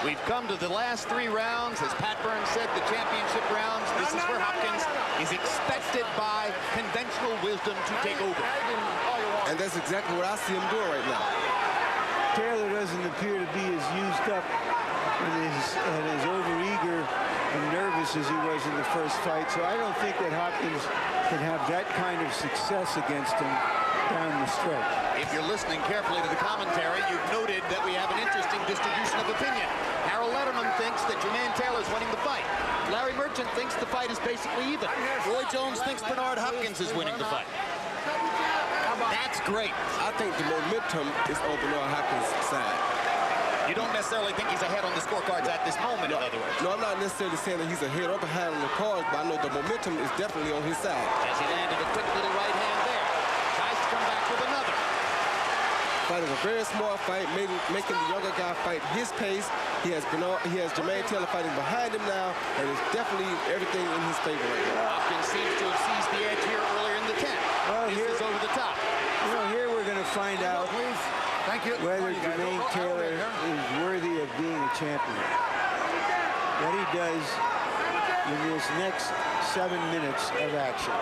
We've come to the last 3 rounds. As Pat Burns said, the championship rounds. This is where Hopkins is expected by conventional wisdom to take over. And that's exactly what I see him doing right now. Taylor doesn't appear to be as used up and as overeager and nervous as he was in the first fight. So I don't think that Hopkins can have that kind of success against him down the stretch. If you're listening carefully to the commentary, you've noted that we have an interesting distribution of opinion. Harold Letterman thinks that Jermaine Taylor's winning the fight. Larry Merchant thinks the fight is basically even. Roy Jones thinks Bernard Hopkins is winning the fight. That's great. I think the momentum is on Bernard Hopkins' side. You don't necessarily think he's ahead on the scorecards at this moment, in other words. No, I'm not necessarily saying that he's ahead or behind on the cards, but I know the momentum is definitely on his side. As he landed a quick little right hand there. Tries to come back with another. Fighting a very smart fight, making the younger guy fight his pace. He has Jermaine Taylor fighting behind him now, and it's definitely everything in his favor right now. Hopkins seems to have seized the edge here earlier in the 10th. Well, this is over the top. You know, here we're going to find out whether Jermaine Taylor is worthy of being a champion. What he does in this next 7 minutes of action.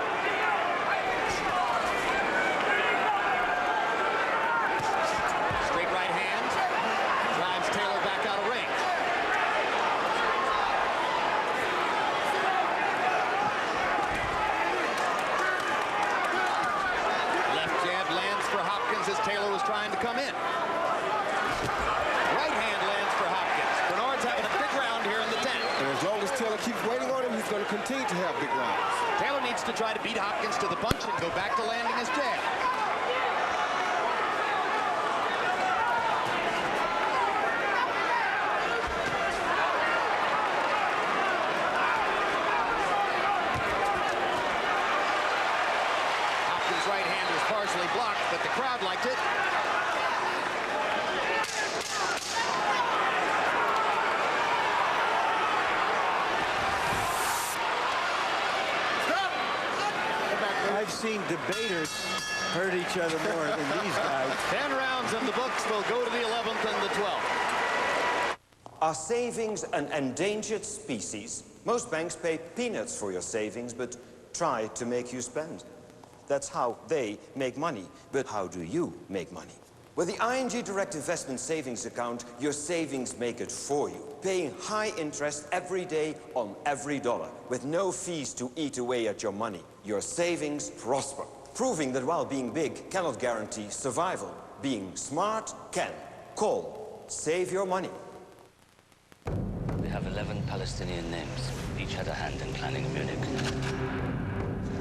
Straight right hand drives Taylor back out of range. Left jab lands for Hopkins as Taylor was trying to come in. Right hand lands for Hopkins. Bernard's having a big round here in the 10th. And as long as Taylor keeps waiting on him, he's going to continue to have big rounds. Taylor needs to try to beat Hopkins to the punch and go back to landing his jab. Hopkins' right hand was partially blocked, but the crowd liked it. I've seen debaters hurt each other more than these guys. 10 rounds in the books. They'll go to the 11th and the 12th. Are savings an endangered species? Most banks pay peanuts for your savings, but try to make you spend. That's how they make money. But how do you make money? With the ING Direct Investment Savings Account, your savings make it for you, paying high interest every day on every dollar, with no fees to eat away at your money. Your savings prosper, proving that while being big cannot guarantee survival, being smart can. Call. Save your money. We have 11 Palestinian names. Each had a hand in planning Munich.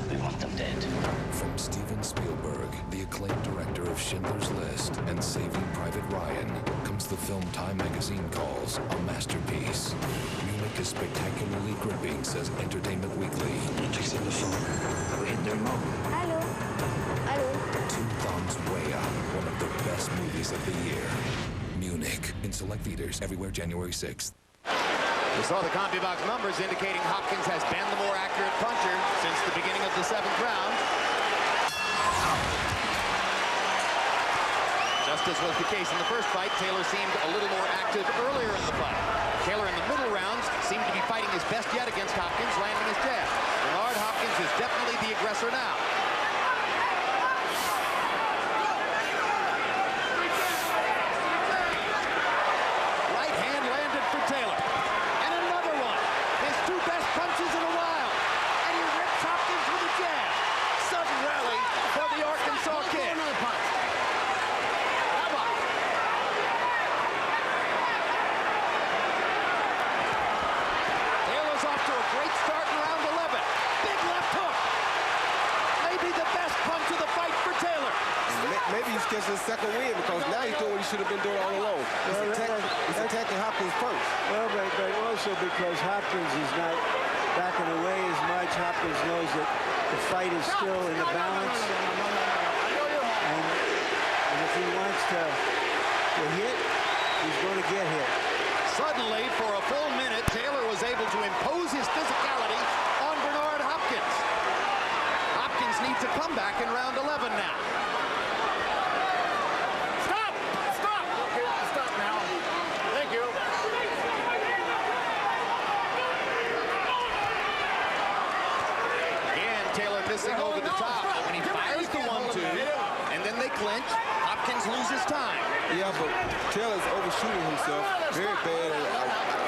We want them dead. From Steven Spielberg, the acclaimed director of Schindler's List and Saving Private Ryan, comes the film Time magazine calls a masterpiece. Munich is spectacularly gripping, says Entertainment Weekly. Check in the phone. We hit their mom. Hello. Hello. Two thumbs way up. One of the best movies of the year. Munich, in select theaters everywhere January 6th. We saw the CompuBox numbers indicating Hopkins has been the more accurate puncher since the beginning of the 7th round. Just as was the case in the first fight, Taylor seemed a little more active earlier in the fight. Taylor in the middle rounds seemed to be fighting his best yet against Hopkins, landing his jab. Bernard Hopkins is definitely the aggressor now. Right hand landed for Taylor. And another one. His two best punches in a while. And he rips Hopkins with a jab. Sudden rally for the Arkansas kid. Another punch. Taylor's off to a great start in round 11. Big left hook. Maybe the best punch of the fight for Taylor. Maybe he's catching his second win because now he's doing what he should have been doing all along. He's attacking Hopkins first. Well, but also because Hopkins is not backing away as much. Hopkins knows that the fight is still in the balance. And if he wants to hit, he's going to get hit. Suddenly, for a full minute, Taylor was able to impose his physicality on Bernard Hopkins. Hopkins needs a comeback in round 11 now. Stop! Stop! Okay, stop now. Thank you. Again, Taylor missing over the top. But when he fires the 1-2, and then they clinch, Hopkins loses time. Yeah, but Taylor's overshooting himself very bad.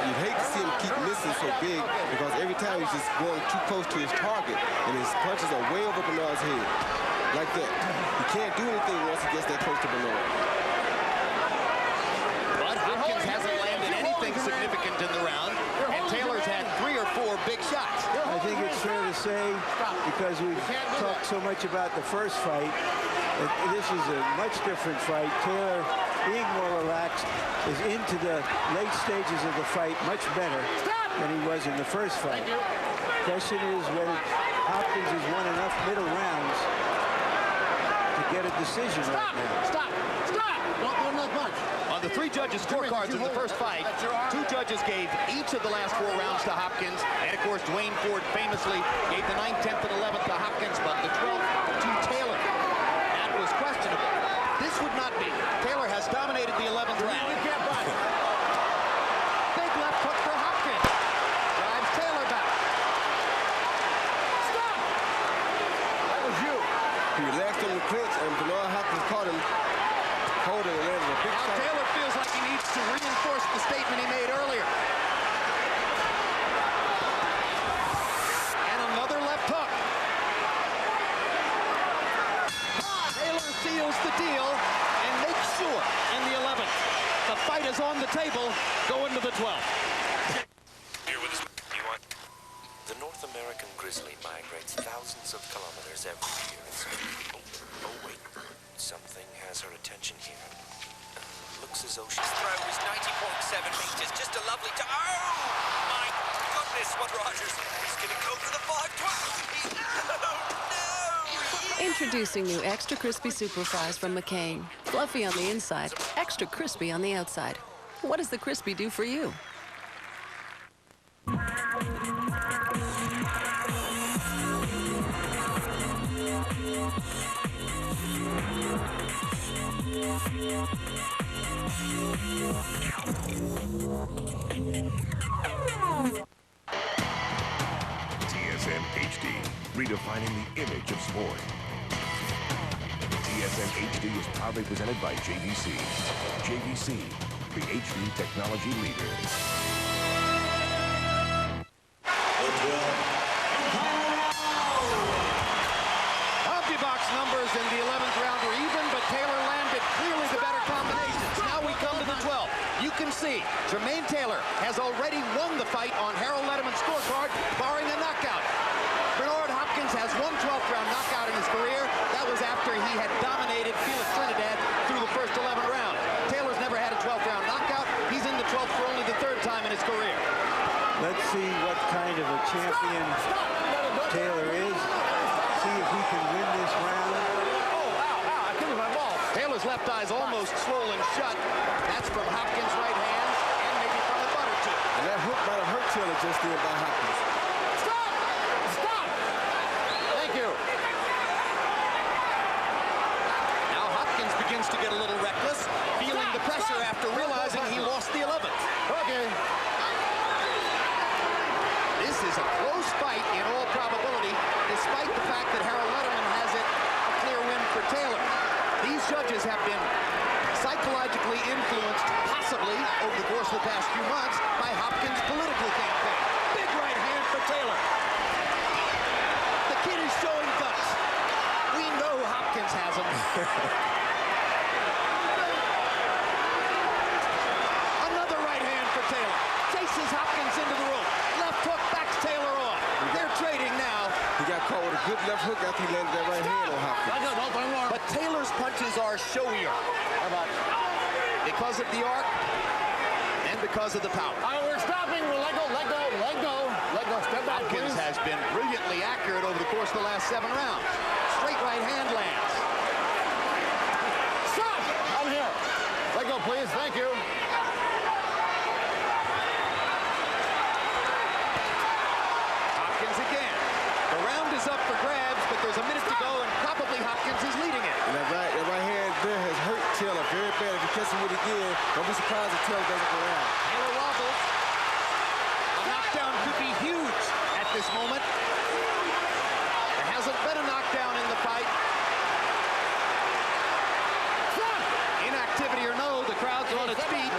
And you'd hate to see him keep missing so big because every time he's just going too close to his target, and his punches are way over Bernard's head. like that. He can't do anything once he gets that close to Bernard. But Hopkins hasn't landed anything significant in the round, and Taylor's had 3 or 4 big shots. I think it's fair to say, because we've talked so much about the first fight, that this is a much different fight. Taylor, being more relaxed, is into the late stages of the fight much better than he was in the first fight. The question is whether Hopkins has won enough middle rounds to get a decision right now. Stop! Don't look much. On the 3 judges' scorecards in the first fight, 2 judges gave each of the last 4 rounds to Hopkins, and of course Dwayne Ford famously gave the 9th, 10th, and 11th to Hopkins, but the 12th to Taylor. That was questionable. This would not be. Taylor has dominated the 11th round. Big left hook for Hopkins. Drives Taylor back. Stop! That was you. He relaxed on the clinch, and Bernard Hopkins caught him holding and landed a big Now shot. Taylor feels like he needs to reinforce the statement he made earlier. And another left hook. Taylor seals the deal and makes sure in the 11th. The fight is on the table, going to the 12th. Here with us. The North American grizzly migrates thousands of kilometers every year. Oh, wait. Something has her attention here. Looks as though she's... Throw is 90.7 meters. Just a lovely... Oh, my goodness, what Rogers. He's going to go for the 512. No! Introducing new Extra Crispy Super Fries from McCain. Fluffy on the inside, extra crispy on the outside. What does the crispy do for you? TSN HD, redefining the image of sport. TSN HD is proudly presented by JVC. JVC, the HD technology leader. CompuBox numbers in the 11th round were even, but Taylor landed clearly the better combinations. Now we come to the 12th. You can see Jermaine Taylor has already won the fight on Harold Letterman's scorecard, barring a knockout. Bernard Hopkins has one 12th round knockout in his career. That was after he had dominated Felix Trinidad through the first 11 rounds. Taylor's never had a 12th round knockout. He's in the 12th for only the 3rd time in his career. Let's see what kind of a champion Taylor is. See if he can win this round. I threw my ball. Taylor's left eye's almost swollen shut. That's from Hopkins' right hand, and maybe from a butt or two. And that hook might have hurt Taylor just then by Hopkins. Stop! Thank you. Now Hopkins begins to get a little reckless, feeling the pressure after realizing he lost the 11th. Okay. This is a close fight in all probability, despite the fact that Harold Letterman has it a clear win for Taylor. These judges have been psychologically influenced, possibly, over the course of the past few months, by Hopkins' political campaign. Big right hand for Taylor. The kid is showing guts. We know Hopkins has them. Another right hand for Taylor. Chases Hopkins into the rope. Left hook backs Taylor off. They're trading now. He got caught with a good left hook after he landed that right hand on Hopkins. But Taylor's punches are showier. Because of the arc and because of the power. All right, we're stopping. Let go. Step back, Hopkins please. has been brilliantly accurate over the course of the last 7 rounds. Straight right hand lands. Stop! I'm here. Let go, please. Thank you. Hopkins again. The round is up for grabs, but there's a minute to go, and probably Hopkins is leading it. And that right hand there has hurt Taylor very bad. If he catches him with it again, don't be surprised if Taylor doesn't go out. Taylor wobbles. A knockdown could be huge at this moment. There hasn't been a knockdown in the fight. Inactivity or no, the crowd's on its feet,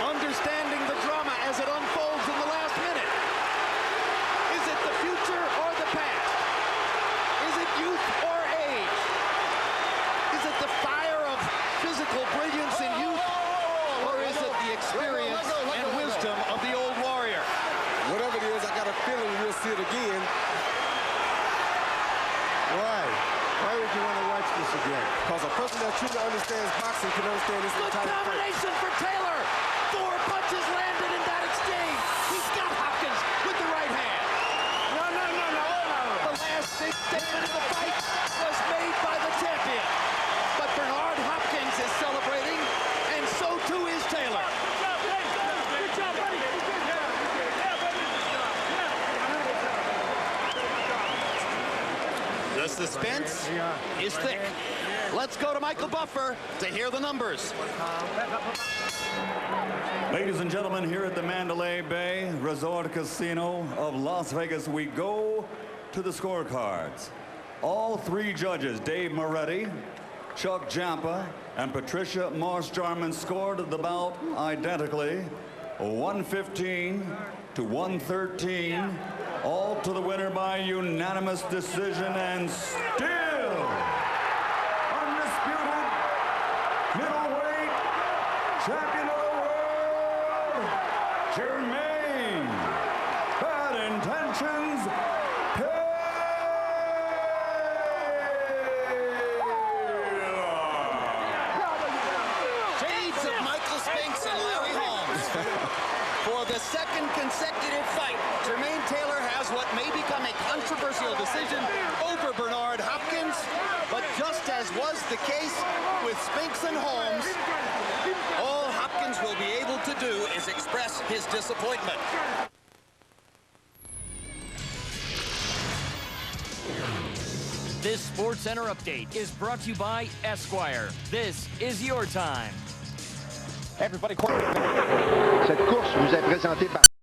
understanding the drama as it unfolds in the last minute. Is it the future or the past? Is it youth or age? Because a person that truly understands boxing can understand this Good entire fight. combination for Taylor. 4 punches landed in that exchange. He's got Hopkins with the right hand. No. The last big statement of the fight was made by the champion. But Bernard Hopkins is celebrating, and so too is Taylor. Good job, buddy. The suspense is thick. Let's go to Michael Buffer to hear the numbers. Ladies and gentlemen, here at the Mandalay Bay Resort Casino of Las Vegas, we go to the scorecards. All 3 judges, Dave Moretti, Chuck Jampa, and Patricia Marsh-Jarman, scored the bout identically, 115 to 113, all to the winner by unanimous decision, and still undisputed middleweight champion of the world, Jermaine Bad Intentions Shades of Michael Spinks and Larry Holmes. For the second consecutive fight, Jermaine Taylor has what may become a controversial decision over Bernard Hopkins. But just as was the case with Spinks and Holmes, all Hopkins will be able to do is express his disappointment. This SportsCenter update is brought to you by Esquire. This is your time. Cette course vous est présentée par